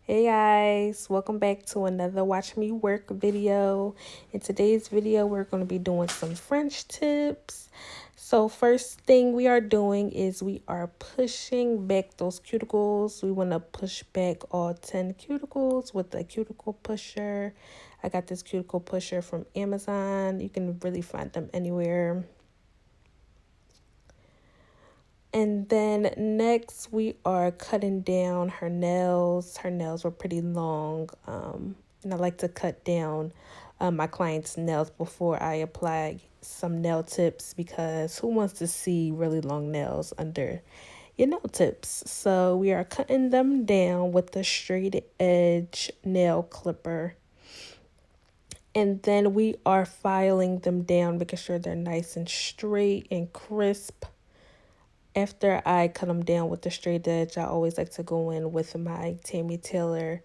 Hey guys, welcome back to another Watch Me Work video. In today's video, we're going to be doing some French tips. So first thing we are doing is we are pushing back those cuticles. We want to push back all 10 cuticles with a cuticle pusher. I got this cuticle pusher from Amazon. You can really find them anywhere. And then next we are cutting down her nails. Her nails were pretty long. And I like to cut down my client's nails before I apply some nail tips because who wants to see really long nails under your nail tips? So we are cutting them down with the straight edge nail clipper. And then we are filing them down, making sure they're nice and straight and crisp. After I cut them down with the straight edge, I always like to go in with my Tammy Taylor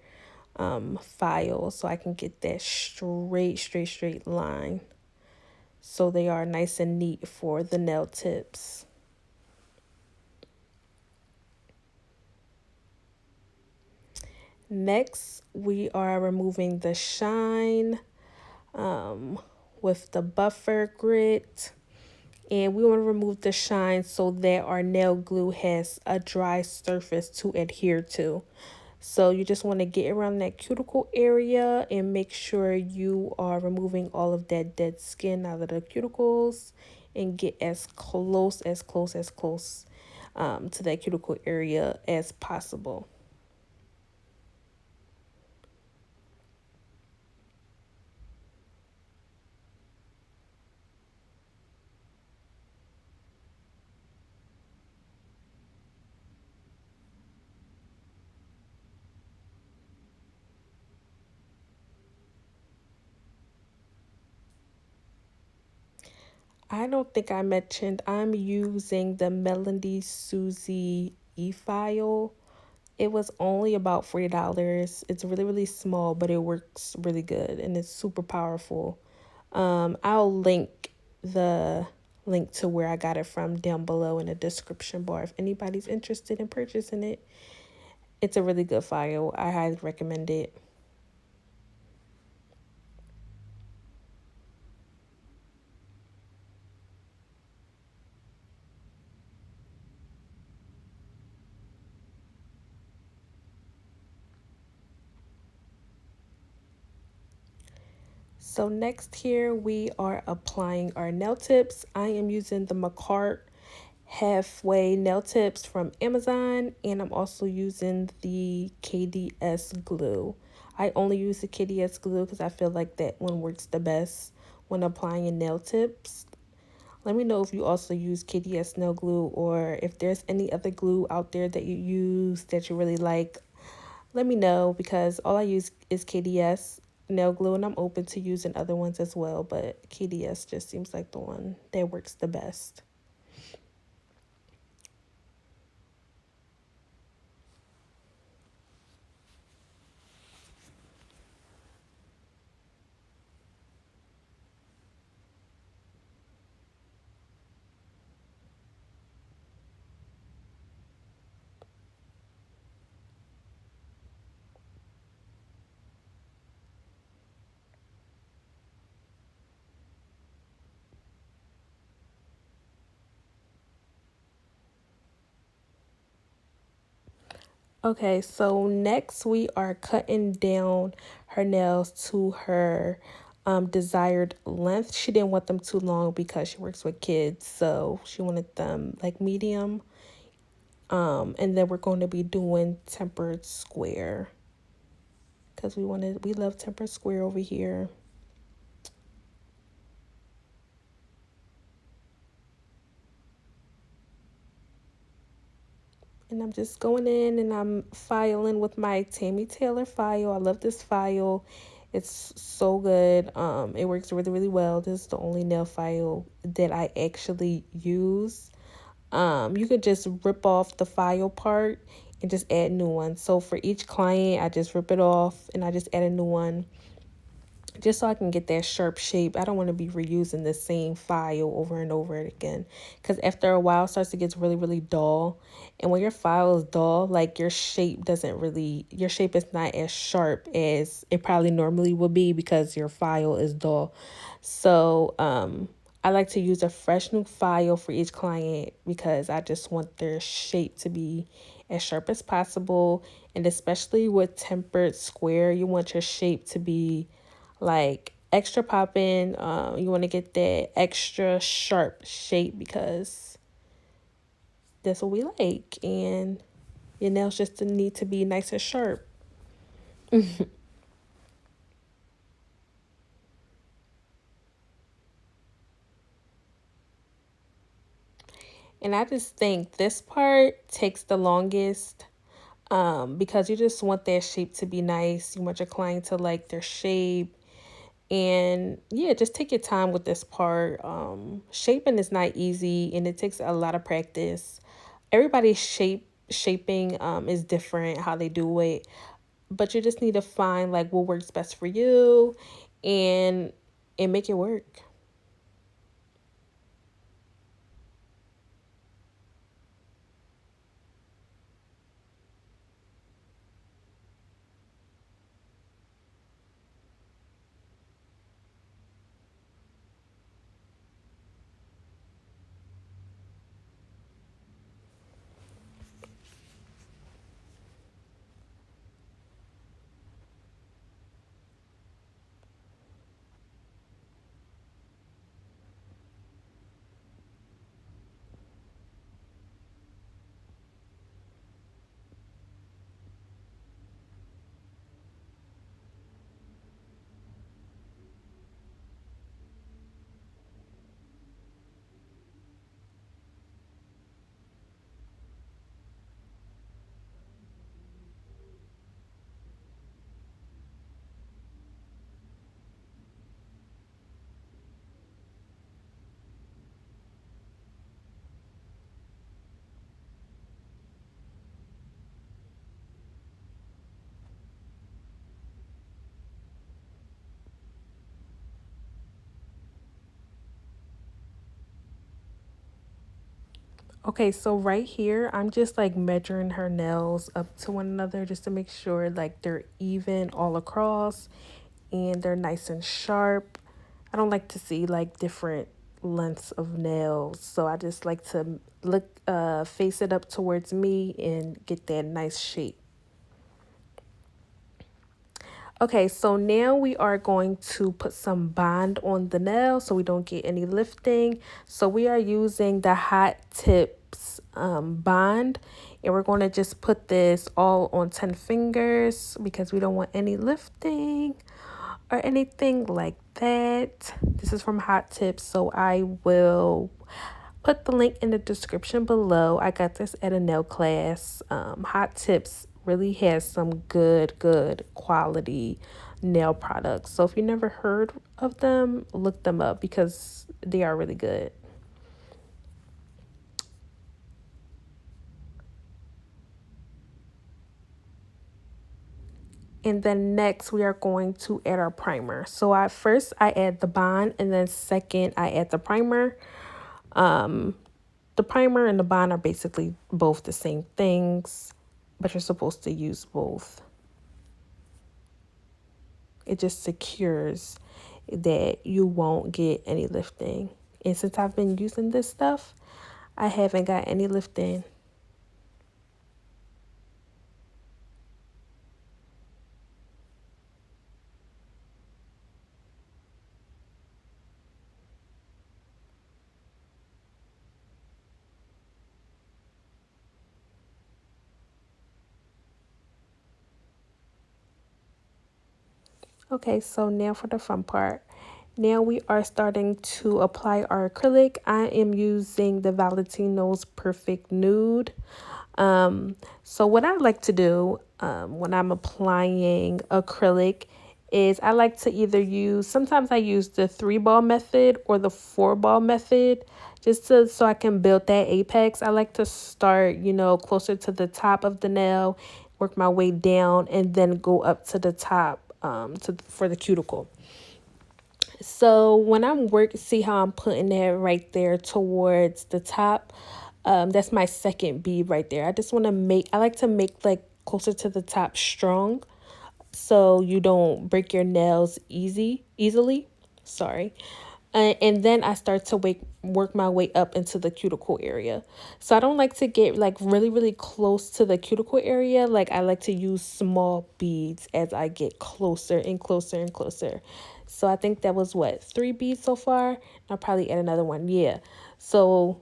file so I can get that straight line. So they are nice and neat for the nail tips. Next, we are removing the shine with the buffer grit. And we want to remove the shine so that our nail glue has a dry surface to adhere to. So you just want to get around that cuticle area and make sure you are removing all of that dead skin out of the cuticles and get as close to that cuticle area as possible. I don't think I mentioned I'm using the Melody Susie e-file. It was only about $40. It's really small, but it works really good and it's super powerful. I'll the link to where I got it from down below in the description bar if anybody's interested in purchasing it. It's a really good file. I highly recommend it. So next here we are applying our nail tips. I am using the McCart halfway nail tips from Amazon, and I'm also using the KDS glue. I only use the KDS glue because I feel like that one works the best when applying nail tips. Let me know if you also use KDS nail glue or if there's any other glue out there that you use that you really like. Let me know because all I use is KDS nail glue and I'm open to using other ones as well, but KDS just seems like the one that works the best. Okay, so next we are cutting down her nails to her desired length. She didn't want them too long because she works with kids, so she wanted them like medium. And then we're going to be doing tempered square because we love tempered square over here. And I'm just going in and I'm filing with my Tammy Taylor file. I love this file. It's so good. It works really well. This is the only nail file that I actually use. You could just rip off the file part and just add new ones. So for each client, I just rip it off and I just add a new one. just so I can get that sharp shape. I don't want to be reusing the same file over and over again, because after a while it starts to get really, really dull. And when your file is dull, like your shape is not as sharp as it probably normally would be because your file is dull. So I like to use a fresh new file for each client because I just want their shape to be as sharp as possible. And especially with tempered square, you want your shape to be like extra popping. You want to get that extra sharp shape because that's what we like. And your nails just need to be nice and sharp. And I just think this part takes the longest because you just want that shape to be nice. You want your client to like their shape. And yeah, just take your time with this part. Shaping is not easy and it takes a lot of practice. Everybody's shaping is different how they do it, but you just need to find like what works best for you and make it work. Okay, so right here, I'm just like measuring her nails up to one another just to make sure like they're even all across and they're nice and sharp. I don't like to see like different lengths of nails, so I just like to face it up towards me and get that nice shape. Okay, so now we are going to put some bond on the nail so we don't get any lifting. So we are using the Hot Tips bond, and we're going to just put this all on 10 fingers because we don't want any lifting or anything like that. This is from Hot Tips, so I will put the link in the description below. I got this at a nail class. Hot Tips really has some good quality nail products. So if you never heard of them, look them up because they are really good. And then next we are going to add our primer. So I add the bond, and then second I add the primer. The primer and the bond are basically both the same things, but you're supposed to use both. It just secures that you won't get any lifting. And since I've been using this stuff, I haven't got any lifting. Okay, so now for the fun part. Now we are starting to apply our acrylic. I am using the Valentino's Perfect Nude. So what I like to do when I'm applying acrylic is I like to either sometimes I use the 3-ball method or the 4-ball method so I can build that apex. I like to start, closer to the top of the nail, work my way down, and then go up to the top for the cuticle. So when I'm see how I'm putting that right there towards the top. That's my second bead right there. I like to make like closer to the top strong so you don't break your nails easily. Sorry. And then I start to work my way up into the cuticle area. So I don't like to get like really, really close to the cuticle area. Like I like to use small beads as I get closer and closer and closer. So I think that was what, 3 beads so far? I'll probably add another one. Yeah. So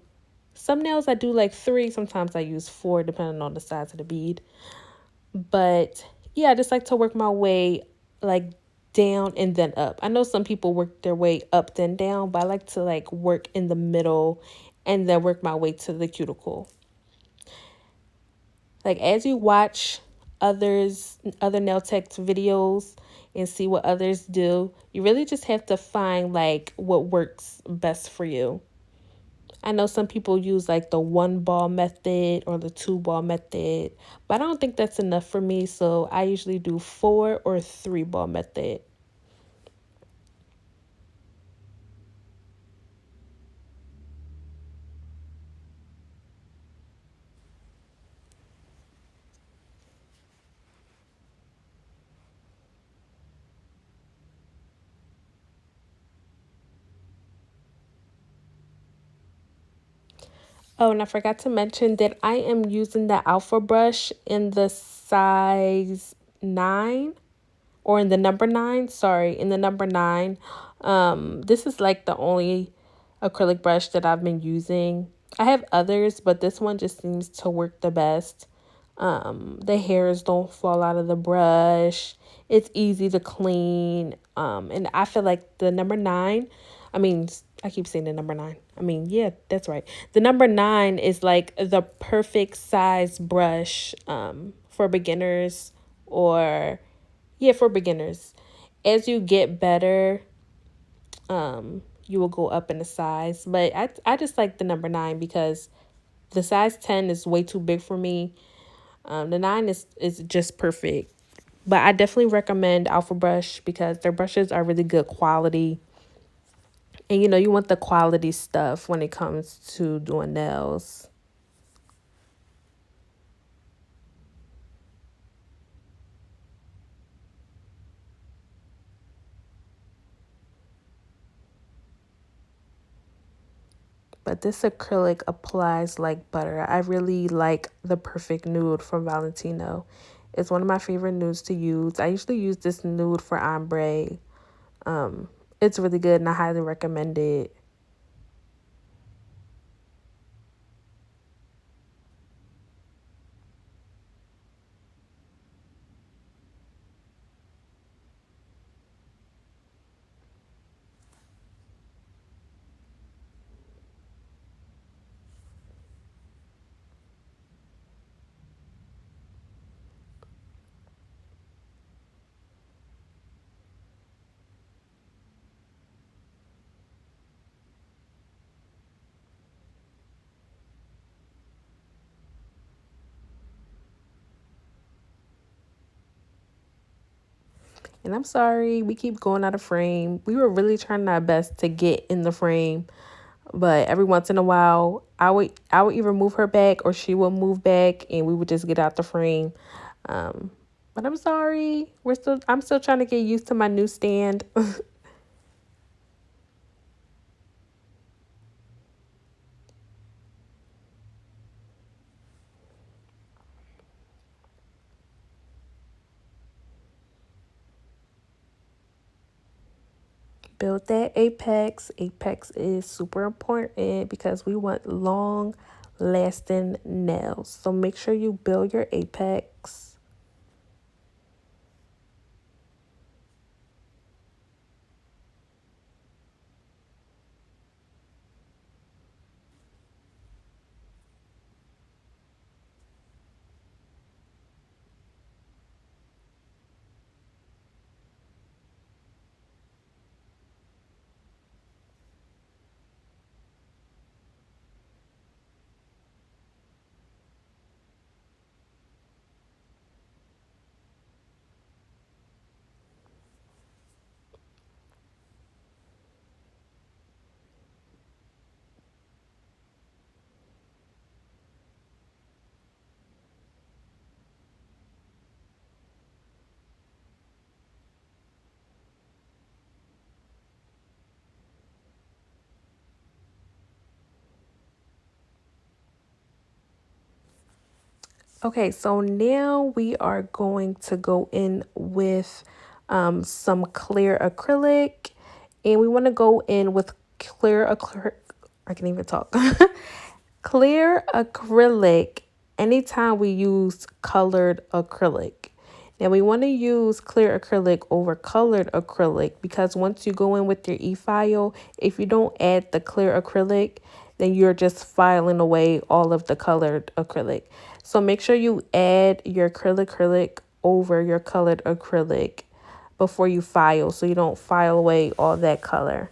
some nails I do like 3. Sometimes I use 4 depending on the size of the bead. But yeah, I just like to work my way like down and then up. I know some people work their way up then down, but I like to like work in the middle and then work my way to the cuticle. Like as you watch other nail techs videos and see what others do, you really just have to find like what works best for you. I know some people use like the 1 ball method or the 2 ball method, but I don't think that's enough for me. So I usually do 4 or 3 ball method. Oh, and I forgot to mention that I am using the Alpha brush in the size 9. Or in the number 9, sorry, in the number 9. This is like the only acrylic brush that I've been using. I have others, but this one just seems to work the best. The hairs don't fall out of the brush. It's easy to clean. And I feel like the number 9, I mean, I keep saying the number 9. I mean, yeah, that's right. The number 9 is like the perfect size brush for beginners, or yeah, for beginners. As you get better, you will go up in the size. But I just like the number 9 because the size 10 is way too big for me. The 9 is just perfect. But I definitely recommend Alpha Brush because their brushes are really good quality. And you know, you want the quality stuff when it comes to doing nails. But this acrylic applies like butter. I really like the Perfect Nude from Valentino. It's one of my favorite nudes to use. I usually use this nude for ombre. Um, it's really good and I highly recommend it. And I'm sorry, we keep going out of frame. We were really trying our best to get in the frame, but every once in a while, I would either move her back or she would move back, and we would just get out the frame. Um, but I'm sorry. I'm still trying to get used to my new stand. Build that apex. Apex is super important because we want long lasting nails. So make sure you build your apex. Okay, so now we are going to go in with some clear acrylic, and we want to go in with clear acrylic. I can even talk. Clear acrylic anytime we use colored acrylic. Now we want to use clear acrylic over colored acrylic because once you go in with your e-file, if you don't add the clear acrylic, then you're just filing away all of the colored acrylic. So make sure you add your acrylic over your colored acrylic before you file so you don't file away all that color.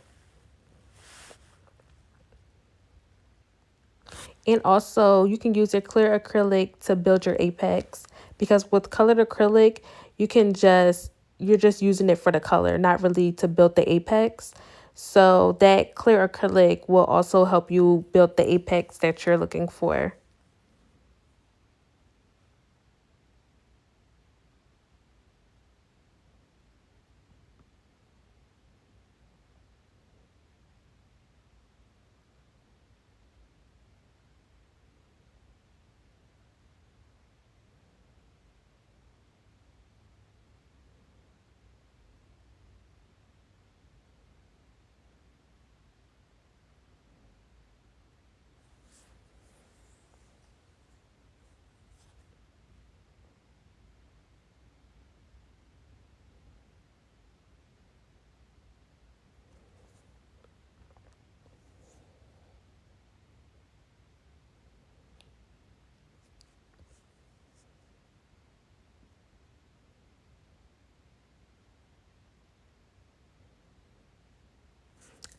And also, you can use your clear acrylic to build your apex because with colored acrylic, you're just using it for the color, not really to build the apex. So that clear acrylic will also help you build the apex that you're looking for.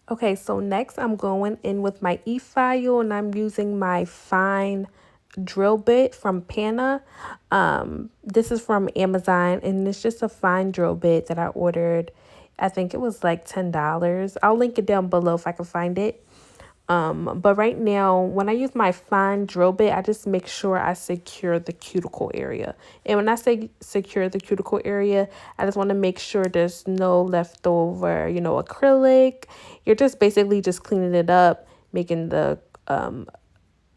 Okay, so next I'm going in with my e-file and I'm using my fine drill bit from Pana. This is from Amazon and it's just a fine drill bit that I ordered. I think it was like $10. I'll link it down below if I can find it. But right now, when I use my fine drill bit, I just make sure I secure the cuticle area. And when I say secure the cuticle area, I just want to make sure there's no leftover, acrylic. You're just basically just cleaning it up, making the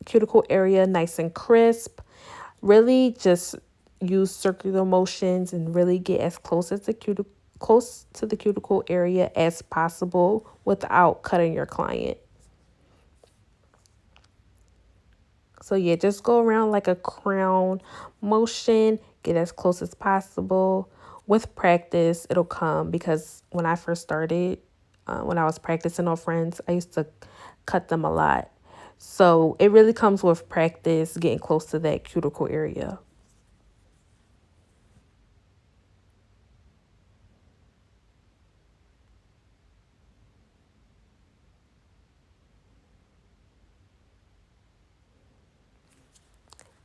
cuticle area nice and crisp. Really just use circular motions and really get as close to the cuticle area as possible without cutting your client. So yeah, just go around like a crown motion, get as close as possible. With practice, it'll come because when I first started, when I was practicing on friends, I used to cut them a lot. So it really comes with practice, getting close to that cuticle area.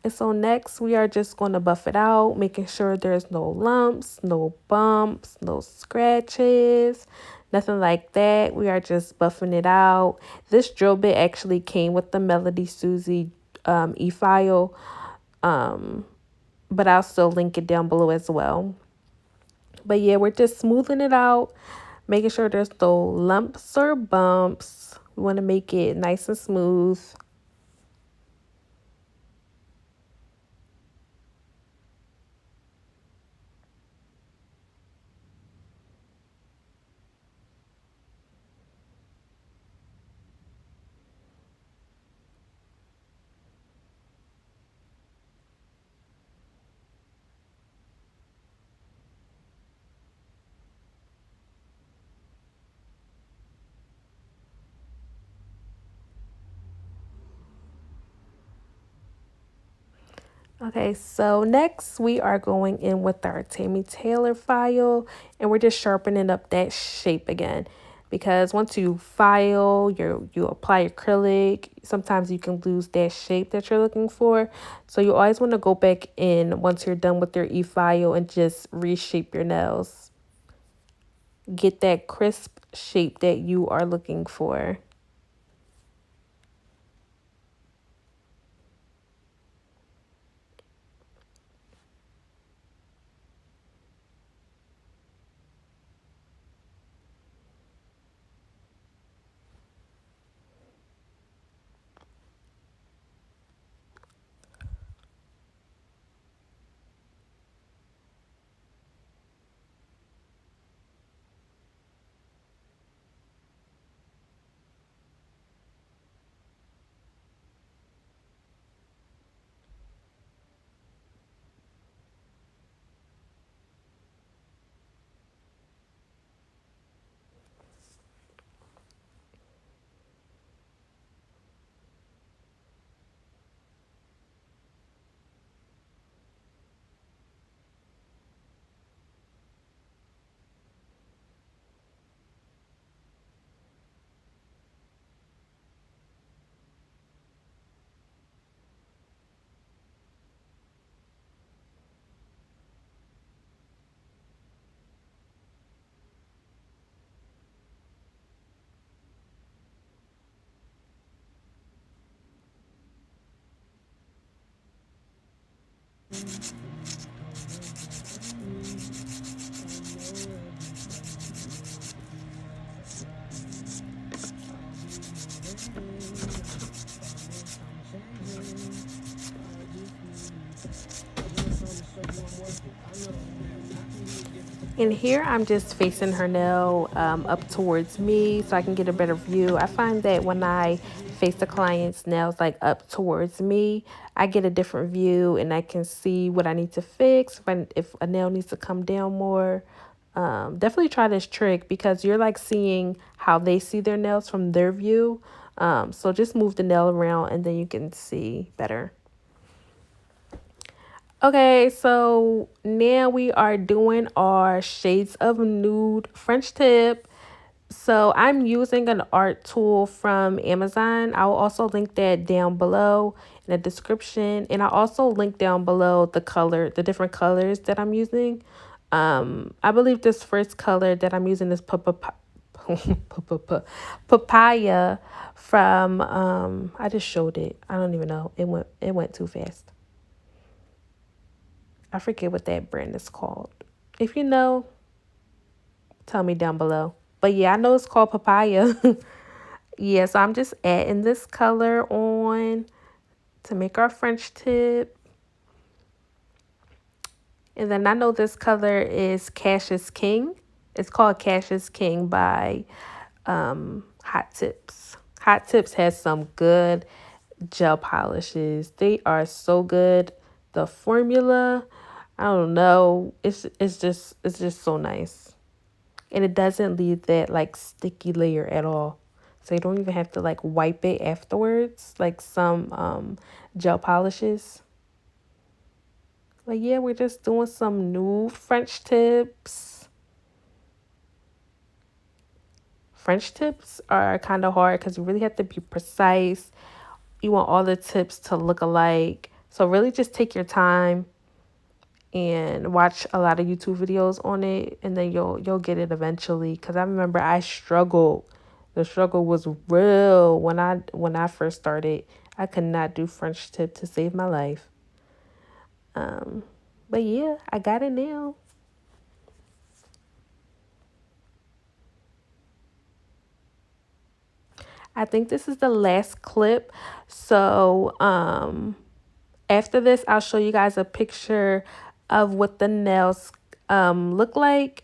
And so next we are just going to buff it out, making sure there's no lumps, no bumps, no scratches, nothing like that. We are just buffing it out. This drill bit actually came with the Melody Susie e-file, but I'll still link it down below as well. But yeah, we're just smoothing it out, making sure there's no lumps or bumps. We want to make it nice and smooth. Okay, so next we are going in with our Tammy Taylor file and we're just sharpening up that shape again. Because once you file, you apply acrylic, sometimes you can lose that shape that you're looking for. So you always want to go back in once you're done with your e-file and just reshape your nails. Get that crisp shape that you are looking for. And here I'm just facing her nail up towards me so I can get a better view. I find that when I face the client's nails like up towards me, I get a different view and I can see what I need to fix, if a nail needs to come down more. Definitely try this trick because you're like seeing how they see their nails from their view. So just move the nail around and then you can see better. Okay, so now we are doing our shades of nude French tip. So I'm using an art tool from Amazon. I will also link that down below in the description. And I'll also link down below the different colors that I'm using. I believe this first color that I'm using is papaya from I just showed it. I don't even know. It went too fast. I forget what that brand is called. If you know, tell me down below. But yeah, I know it's called papaya. Yeah, so I'm just adding this color on to make our French tip. And then I know this color is Cash's King. It's called Cash's King by Hot Tips. Hot Tips has some good gel polishes. They are so good. The formula, I don't know. It's just so nice. And it doesn't leave that like sticky layer at all. So you don't even have to like wipe it afterwards like some gel polishes. Like yeah, we're just doing some new French tips. French tips are kind of hard because you really have to be precise. You want all the tips to look alike. So really just take your time and watch a lot of YouTube videos on it, and then you'll get it eventually. Because I remember I struggled. The struggle was real when I first started. I could not do French tip to save my life. But yeah, I got it now. I think this is the last clip. So after this, I'll show you guys a picture of what the nails look like.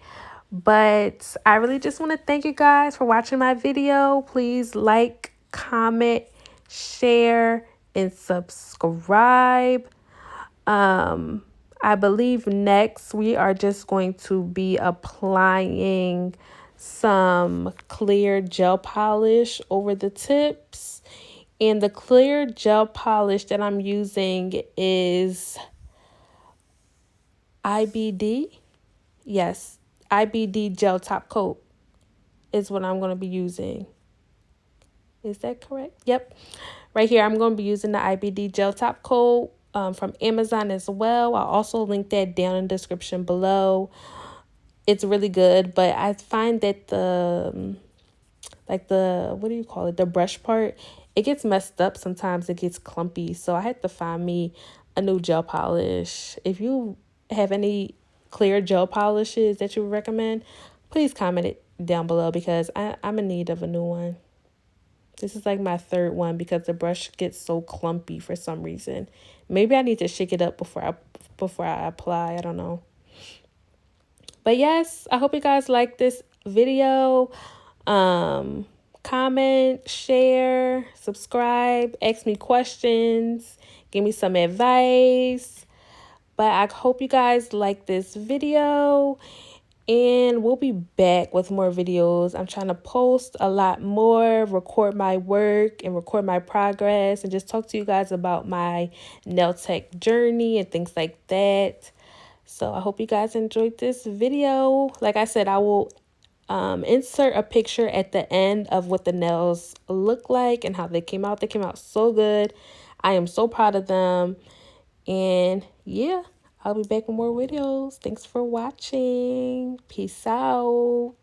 But I really just want to thank you guys for watching my video. Please like, comment, share, and subscribe. I believe next we are just going to be applying some clear gel polish over the tips. And the clear gel polish that I'm using is IBD. Yes, IBD gel top coat is what I'm going to be using. Is that correct? Yep. Right here, I'm going to be using the IBD gel top coat from Amazon as well. I'll also link that down in the description below. It's really good, but I find that what do you call it? The brush part, it gets messed up sometimes. It gets clumpy. So I had to find me a new gel polish. If you have any clear gel polishes that you would recommend, please comment it down below because I'm in need of a new one. This is like my third one because the brush gets so clumpy for some reason. Maybe I need to shake it up before I apply. I don't know. But yes, I hope you guys like this video. Comment, share, subscribe, ask me questions, give me some advice. But I hope you guys like this video. And we'll be back with more videos. I'm trying to post a lot more, record my work and record my progress, and just talk to you guys about my nail tech journey and things like that. So I hope you guys enjoyed this video. Like I said, I will insert a picture at the end of what the nails look like and how they came out. They came out so good. I am so proud of them. And yeah, I'll be back with more videos. Thanks for watching. Peace out.